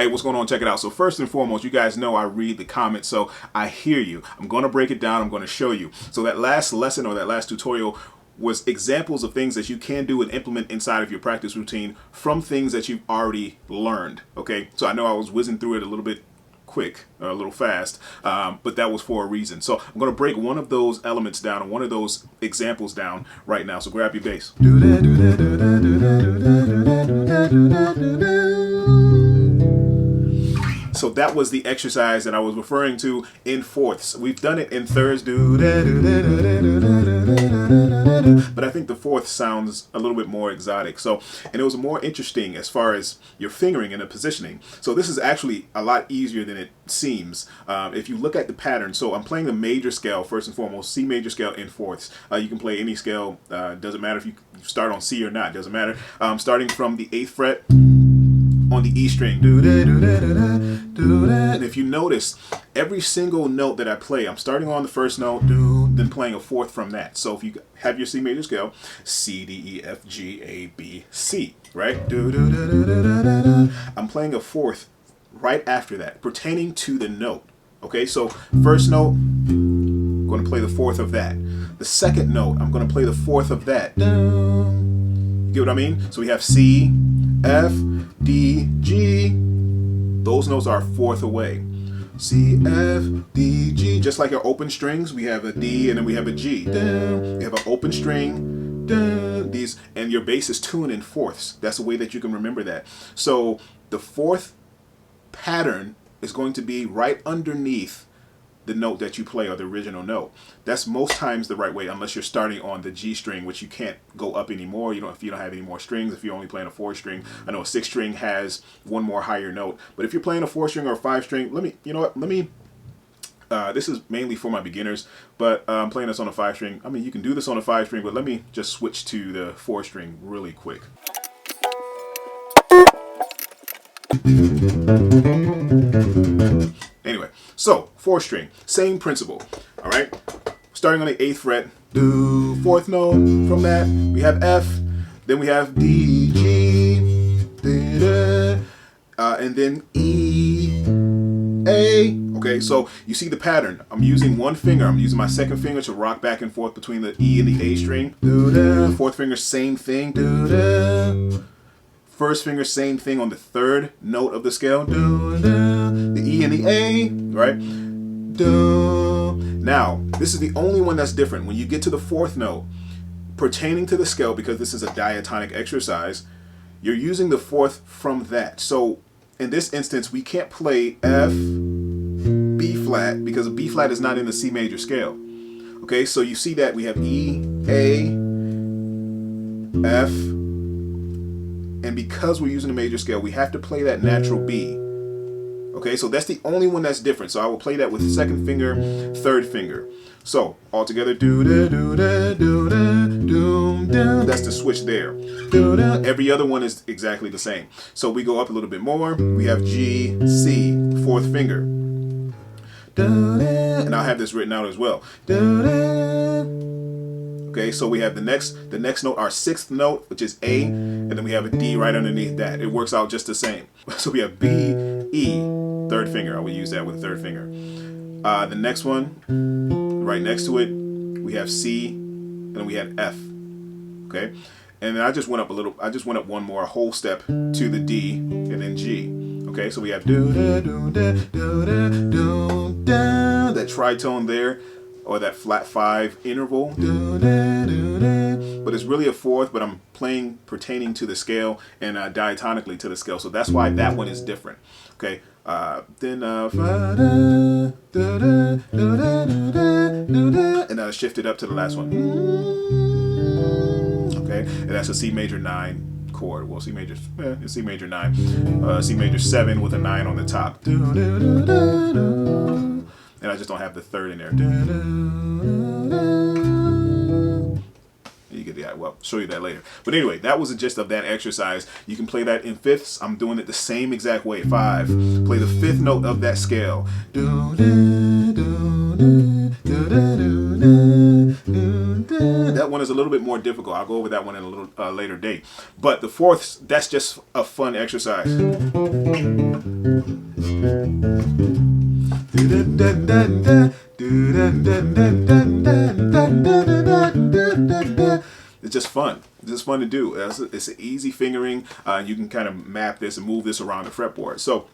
Hey, what's going on? Check it out. So first and foremost, you guys know I read the comments, so I hear you. I'm going to break it down. I'm going to show you. So that last lesson or that last tutorial was examples of things that you can do and implement inside of your practice routine from things that you've already learned. Okay, so I know I was whizzing through it a little bit quick, a little fast, but that was for a reason. So I'm going to break one of those elements down and one of those examples down right now. So grab your bass. So that was the exercise that I was referring to in fourths. We've done it in thirds, but I think the fourth sounds a little bit more exotic. So, and it was more interesting as far as your fingering and the positioning. So this is actually a lot easier than it seems. If you look at the pattern, so I'm playing the major scale first and foremost, C major scale in fourths. You can play any scale, doesn't matter if you start on C or not, doesn't matter. Starting from the 8th fret on the E string. And if you notice, every single note that I play, I'm starting on the first note, then playing a fourth from that. So if you have your C major scale, C, D, E, F, G, A, B, C, right? I'm playing a fourth right after that, pertaining to the note. Okay, so first note, I'm going to play the fourth of that. The second note, I'm going to play the fourth of that. You get what I mean? So we have C, F, D, G. Those notes are fourth away. C, F, D, G. Just like our open strings, we have a D and then we have a G. We have an open string. These, and your bass is tuned in fourths. That's the way that you can remember that. So the fourth pattern is going to be right underneath the note that you play, or the original note. That's most times the right way, unless you're starting on the G string, which you can't go up anymore. If you don't have any more strings, if you're only playing a 4 string. I know a 6 string has one more higher note, but if you're playing a 4 string or a 5 string, this is mainly for my beginners, but I'm playing this on a 5 string. I mean, you can do this on a 5 string, but let me just switch to the 4 string really quick. Anyway, so 4 string, same principle. All right, starting on the 8th fret, fourth note. From that, we have F, then we have D, G, and then E, A. Okay, so you see the pattern. I'm using one finger. I'm using my second finger to rock back and forth between the E and the A string. Fourth finger, same thing. First finger, same thing on the third note of the scale. The E and the A, right? Now, this is the only one that's different. When you get to the fourth note, pertaining to the scale, because this is a diatonic exercise, you're using the fourth from that. So in this instance, we can't play F, B flat, because B flat is not in the C major scale. Okay, so you see that we have E, A, F, and because we're using the major scale, we have to play that natural B. Okay, so that's the only one that's different. So I will play that with second finger, third finger. So all together, that's the switch there. Every other one is exactly the same. So we go up a little bit more. We have G, C, fourth finger. And I'll have this written out as well. Okay, so we have the next note, our 6th note, which is A, and then we have a D right underneath that. It works out just the same. So we have B, E, third finger. I will use that with the third finger. The next one, right next to it, we have C, and then we have F. Okay, and then I just went up one more, a whole step to the D, and then G. Okay, so we have that tritone there, or that flat 5 interval, but it's really a fourth, but I'm playing pertaining to the scale and diatonically to the scale, so that's why that one is different. Okay, then and I shift it up to the last one. Okay, and that's a C major 9 chord. Well, C major 9, C major 7 with a 9 on the top. And I just don't have the third in there. You get the idea. Well, I'll show you that later. But anyway, that was the gist of that exercise. You can play that in fifths. I'm doing it the same exact way. 5. Play the 5th note of that scale. That one is a little bit more difficult. I'll go over that one in a little later date. But the fourths, that's just a fun exercise. It's just fun. It's just fun to do. It's an easy fingering. You can kind of map this and move this around the fretboard. So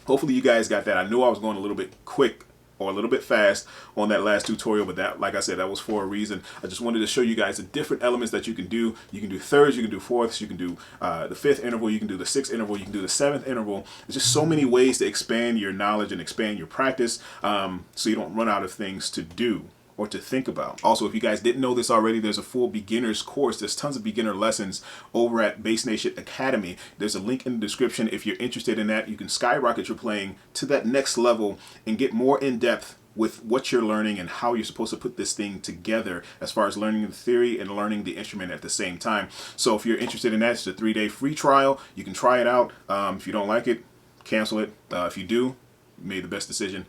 hopefully you guys got that. I knew I was going a little bit quick or a little bit fast on that last tutorial, but that, like I said, that was for a reason. I just wanted to show you guys the different elements that you can do. You can do thirds, you can do fourths, you can do the fifth interval, you can do the sixth interval, you can do the seventh interval. There's just so many ways to expand your knowledge and expand your practice, so you don't run out of things to do or to think about. Also, if you guys didn't know this already, there's a full beginners course. There's tons of beginner lessons over at Bass Nation Academy. There's a link in the description if you're interested in that. You can skyrocket your playing to that next level and get more in depth with what you're learning and how you're supposed to put this thing together as far as learning the theory and learning the instrument at the same time. So if you're interested in that, it's a 3-day free trial. You can try it out. If you don't like it, cancel it. If you do, you made the best decision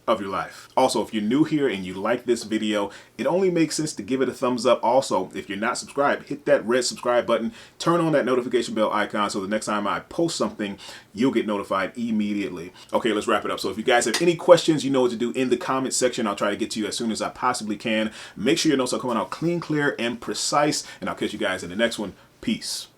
of your life. Also, if you're new here and you like this video, it only makes sense to give it a thumbs up. Also, if you're not subscribed, hit that red subscribe button, turn on that notification bell icon so the next time I post something, you'll get notified immediately. Okay, let's wrap it up. So if you guys have any questions, you know what to do in the comment section. I'll try to get to you as soon as I possibly can. Make sure your notes are coming out clean, clear, and precise, and I'll catch you guys in the next one. Peace.